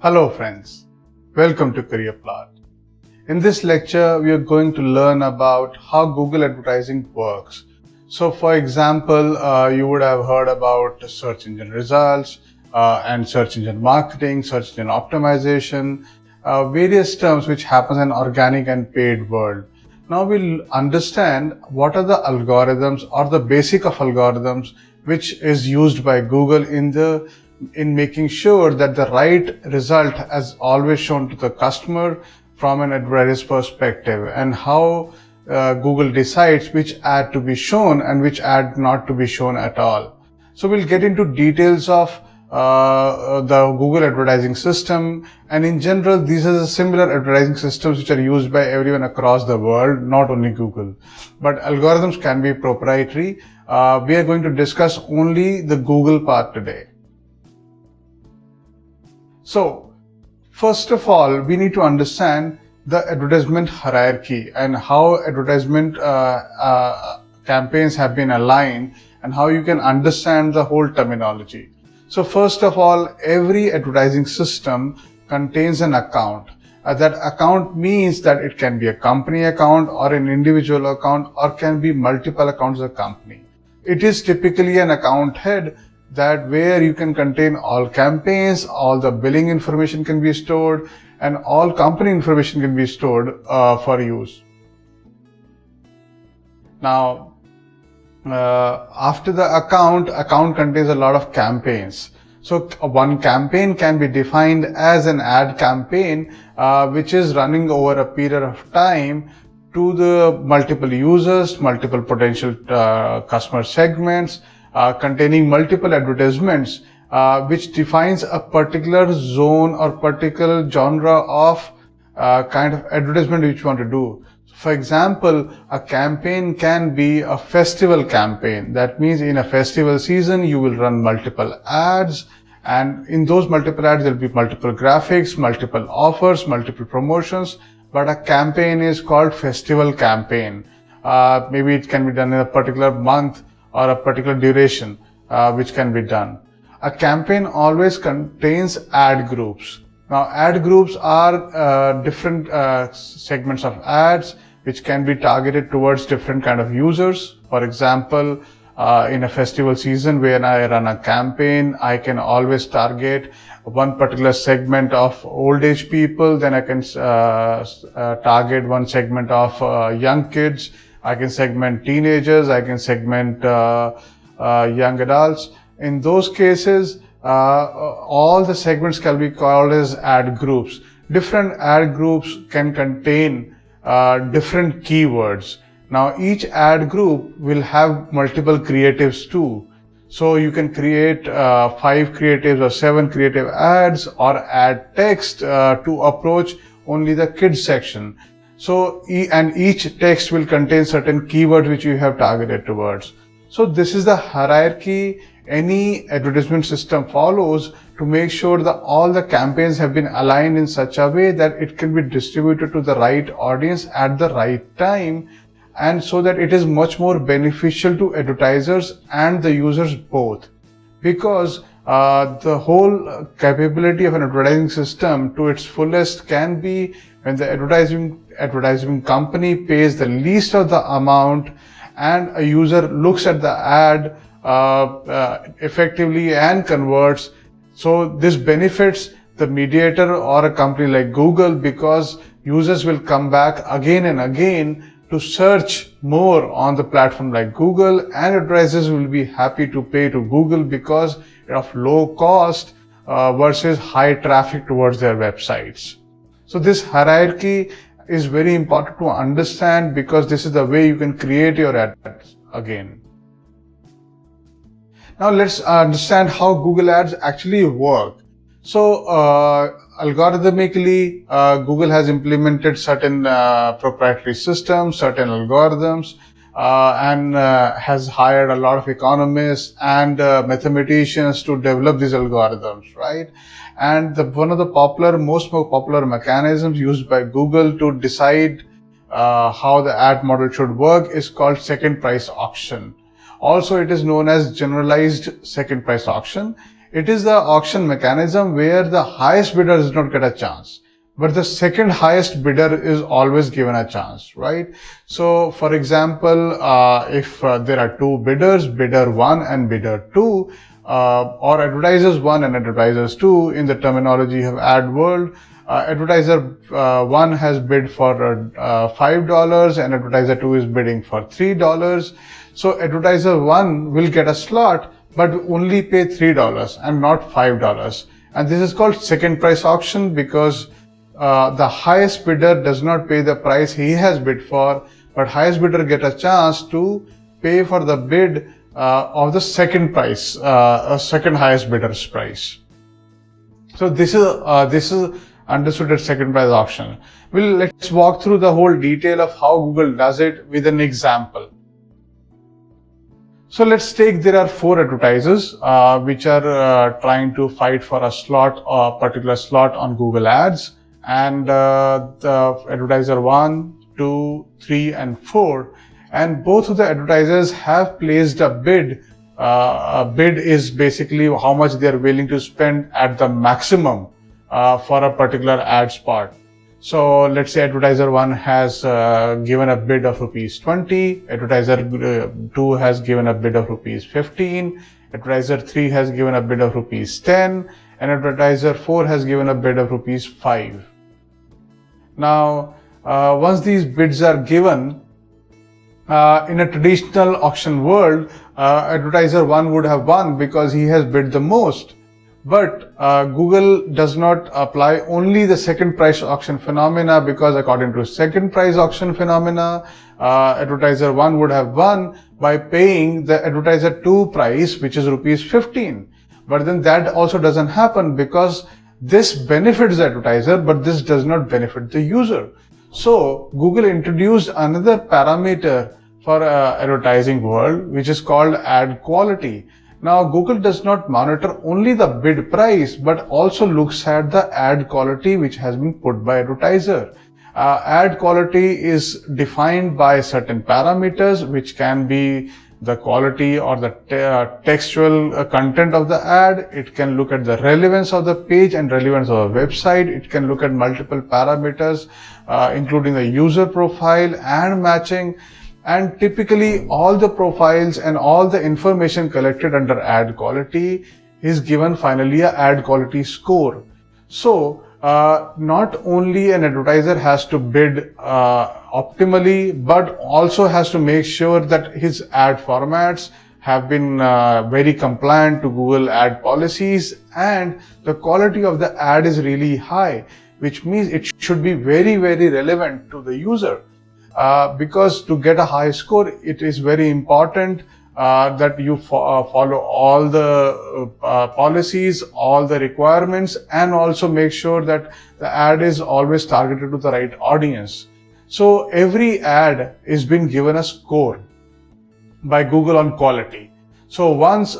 Hello friends, welcome to CareerPlot. In this lecture, we are going to learn about how Google advertising works. So for example, you would have heard about search engine results and search engine marketing, search engine optimization, various terms which happens in organic and paid world. Now we'll understand what are the algorithms or the basic of algorithms which is used by Google in making sure that the right result is always shown to the customer from an advertiser's perspective, and how Google decides which ad to be shown and which ad not to be shown at all. So we'll get into details of the Google advertising system, and in general these are the similar advertising systems which are used by everyone across the world, not only Google. But algorithms can be proprietary. We are going to discuss only the Google part today. So first of all, we need to understand the advertisement hierarchy and how advertisement campaigns have been aligned and how you can understand the whole terminology. So first of all, every advertising system contains an account. That account means that it can be a company account or an individual account or can be multiple accounts of a company. It is typically an account head that where you can contain all campaigns, all the billing information can be stored, and all company information can be stored for use. Now, after the account contains a lot of campaigns. So one campaign can be defined as an ad campaign which is running over a period of time to the multiple users, multiple potential customer segments, containing multiple advertisements, which defines a particular zone or particular genre of kind of advertisement which you want to do. For example, a campaign can be a festival campaign. That means in a festival season, you will run multiple ads, and in those multiple ads, there will be multiple graphics, multiple offers, multiple promotions, but a campaign is called festival campaign. Maybe it can be done in a particular month or a particular duration which can be done. A campaign always contains ad groups. Now ad groups are different segments of ads which can be targeted towards different kind of users. For example, in a festival season when I run a campaign, I can always target one particular segment of old age people, then I can target one segment of young kids, I can segment teenagers, I can segment young adults. In those cases, all the segments can be called as ad groups. Different ad groups can contain different keywords. Now each ad group will have multiple creatives too. So you can create 5 creatives or 7 creative ads or add text to approach only the kids section. So, and each text will contain certain keywords which you have targeted towards. So this is the hierarchy any advertisement system follows to make sure that all the campaigns have been aligned in such a way that it can be distributed to the right audience at the right time, and so that it is much more beneficial to advertisers and the users both. Because the whole capability of an advertising system to its fullest can be when the advertising company pays the least of the amount and a user looks at the ad effectively and converts. So this benefits the mediator or a company like Google, because users will come back again and again to search more on the platform like Google, and advertisers will be happy to pay to Google because of low cost versus high traffic towards their websites. So this hierarchy is very important to understand, because this is the way you can create your ads again. Now let's understand how Google Ads actually work. So algorithmically, Google has implemented certain proprietary systems, certain algorithms, and has hired a lot of economists and mathematicians to develop these algorithms, right? And one of the most popular mechanisms used by Google to decide how the ad model should work is called second price auction. Also, it is known as generalized second price auction. It is the auction mechanism where the highest bidder does not get a chance, but the second highest bidder is always given a chance, right? So for example, if there are two bidders, bidder 1 and bidder 2, or advertisers 1 and advertisers 2 in the terminology of ad world, advertiser 1 has bid for $5 and advertiser 2 is bidding for $3. So advertiser 1 will get a slot but only pay $3 and not $5. And this is called second price auction because the highest bidder does not pay the price he has bid for, but highest bidder get a chance to pay for the bid of the second price, second highest bidder's price. So this is understood as second price auction. Let's walk through the whole detail of how Google does it with an example. So let's take there are 4 advertisers which are trying to fight for a slot, a particular slot on Google Ads, and the advertiser 1, 2, 3 and 4, and both of the advertisers have placed a bid. A bid is basically how much they are willing to spend at the maximum for a particular ad spot. So let's say advertiser 1 has given a bid of rupees 20, advertiser 2 has given a bid of rupees 15, advertiser 3 has given a bid of rupees 10, and advertiser 4 has given a bid of rupees 5. Now, once these bids are given, in a traditional auction world, advertiser 1 would have won because he has bid the most. But Google does not apply only the second price auction phenomena, because according to second price auction phenomena, advertiser 1 would have won by paying the advertiser 2 price, which is rupees 15. But then that also doesn't happen because this benefits the advertiser, but this does not benefit the user. So Google introduced another parameter for advertising world, which is called ad quality. Now, Google does not monitor only the bid price, but also looks at the ad quality which has been put by advertiser. Ad quality is defined by certain parameters, which can be the quality or the textual content of the ad. It can look at the relevance of the page and relevance of the website. It can look at multiple parameters, including the user profile and matching. And typically all the profiles and all the information collected under ad quality is given finally an ad quality score. So not only an advertiser has to bid optimally, but also has to make sure that his ad formats have been very compliant to Google ad policies, and the quality of the ad is really high, which means it should be very, very relevant to the user. Because to get a high score, it is very important that you follow all the policies, all the requirements, and also make sure that the ad is always targeted to the right audience. So every ad is being given a score by Google on quality. So once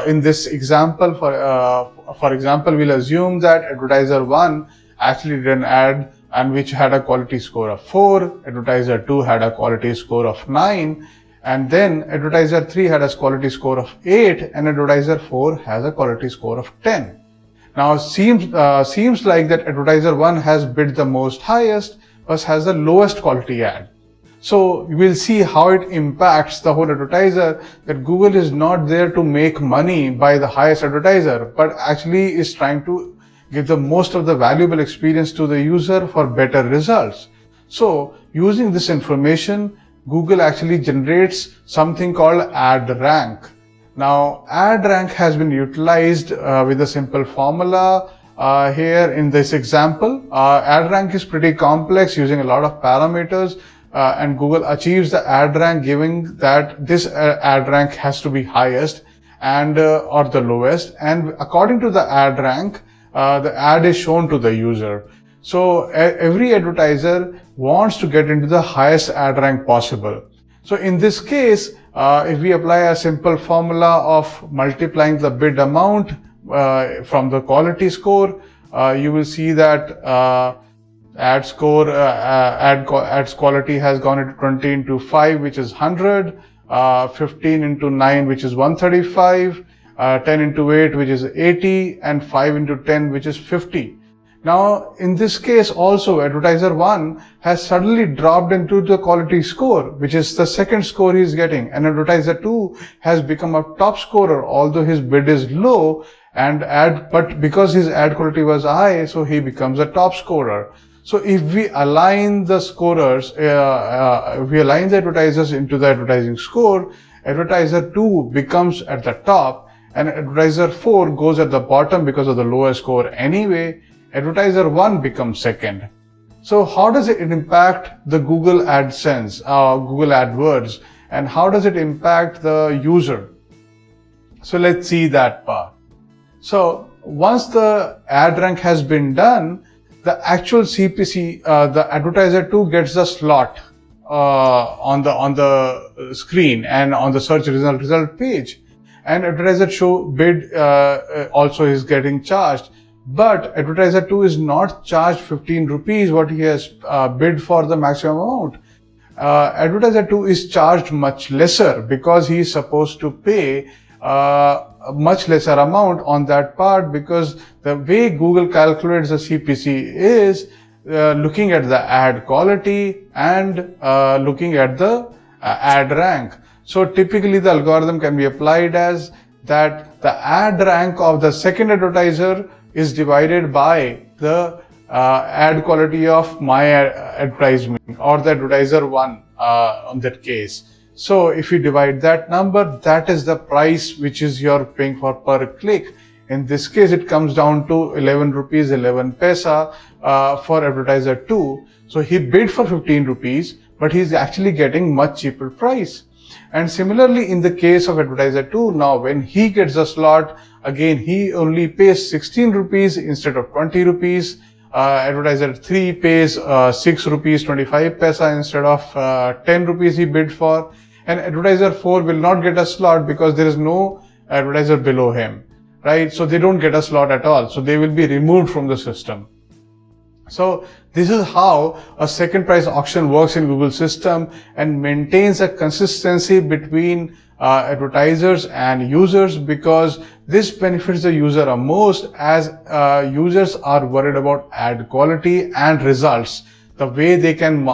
in this example, for example, we'll assume that advertiser 1 actually did an ad and which had a quality score of 4, advertiser 2 had a quality score of 9, and then advertiser 3 had a quality score of 8, and advertiser 4 has a quality score of 10. Now seems like that advertiser 1 has bid the most highest, but has the lowest quality ad. So we'll see how it impacts the whole advertiser, that Google is not there to make money by the highest advertiser, but actually is trying to give the most of the valuable experience to the user for better results. So using this information, Google actually generates something called ad rank. Now ad rank has been utilized with a simple formula here in this example. Ad rank is pretty complex, using a lot of parameters, and Google achieves the ad rank giving that this ad rank has to be highest and or the lowest, and according to the ad rank, the ad is shown to the user. So every advertiser wants to get into the highest ad rank possible. So in this case, if we apply a simple formula of multiplying the bid amount from the quality score, you will see that ads quality has gone into 20 into 5, which is 100, 15 into 9, which is 135, 10 into 8, which is 80, and 5 into 10, which is 50. Now, in this case also, advertiser 1 has suddenly dropped into the quality score, which is the second score he is getting, and advertiser 2 has become a top scorer, although his bid is low, but because his ad quality was high, so he becomes a top scorer. So if we align the scorers, if we align the advertisers into the advertising score, advertiser 2 becomes at the top, and advertiser 4 goes at the bottom because of the lower score anyway. Advertiser 1 becomes second. So how does it impact the Google AdSense, Google AdWords, and how does it impact the user? So let's see that part. So once the ad rank has been done, the actual CPC, the advertiser 2 gets the slot on the screen and on the search result page, and advertiser 2 bid also is getting charged. But advertiser 2 is not charged 15 rupees what he has bid for the maximum amount. Advertiser 2 is charged much lesser because he is supposed to pay a much lesser amount on that part, because the way Google calculates the CPC is looking at the ad quality and looking at the ad rank. So typically the algorithm can be applied as that the ad rank of the second advertiser is divided by the ad quality of my advertisement, or the advertiser 1 on that case. So if you divide that number, that is the price which is you're paying for per click. In this case, it comes down to 11 rupees 11 paisa for advertiser 2. So he bid for 15 rupees, but he's actually getting much cheaper price. And similarly, in the case of advertiser 2, now when he gets a slot, again, he only pays 16 rupees instead of 20 rupees. Advertiser 3 pays 6 rupees 25 paisa instead of 10 rupees he bid for. And advertiser 4 will not get a slot because there is no advertiser below him, right? So they don't get a slot at all. So they will be removed from the system. So this is how a second price auction works in Google system and maintains a consistency between advertisers and users, because this benefits the user the most, as users are worried about ad quality and results, the way they can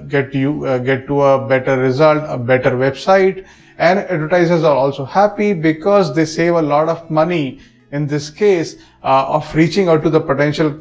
get to a better result, a better website. And advertisers are also happy because they save a lot of money in this case of reaching out to the potential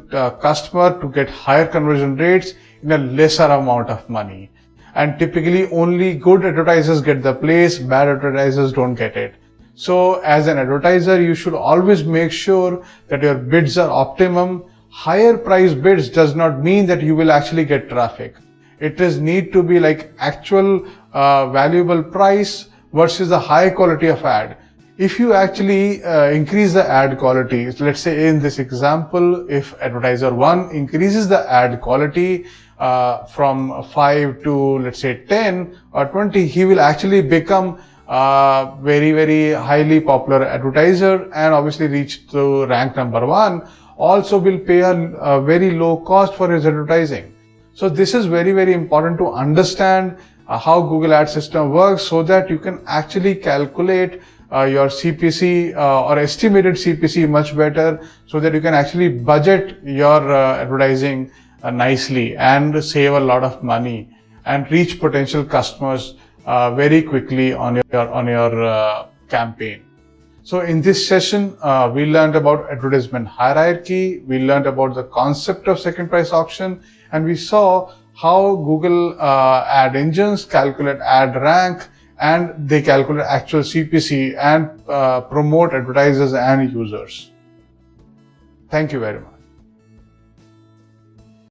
customer to get higher conversion rates in a lesser amount of money. And typically only good advertisers get the place, bad advertisers don't get it. So as an advertiser, you should always make sure that your bids are optimum. Higher price bids does not mean that you will actually get traffic. It is need to be like actual valuable price versus the high quality of ad. If you actually increase the ad quality, let's say in this example, if advertiser 1 increases the ad quality from 5 to let's say 10 or 20, he will actually become very, very highly popular advertiser and obviously reach to rank number 1. Also will pay a very low cost for his advertising. So this is very, very important to understand how Google Ad system works, so that you can actually calculate your CPC or estimated CPC much better, so that you can actually budget your advertising nicely and save a lot of money and reach potential customers very quickly on your campaign. So in this session, we learned about advertisement hierarchy, we learned about the concept of second price auction, and we saw how Google ad engines calculate ad rank, and they calculate actual CPC and promote advertisers and users. Thank you very much.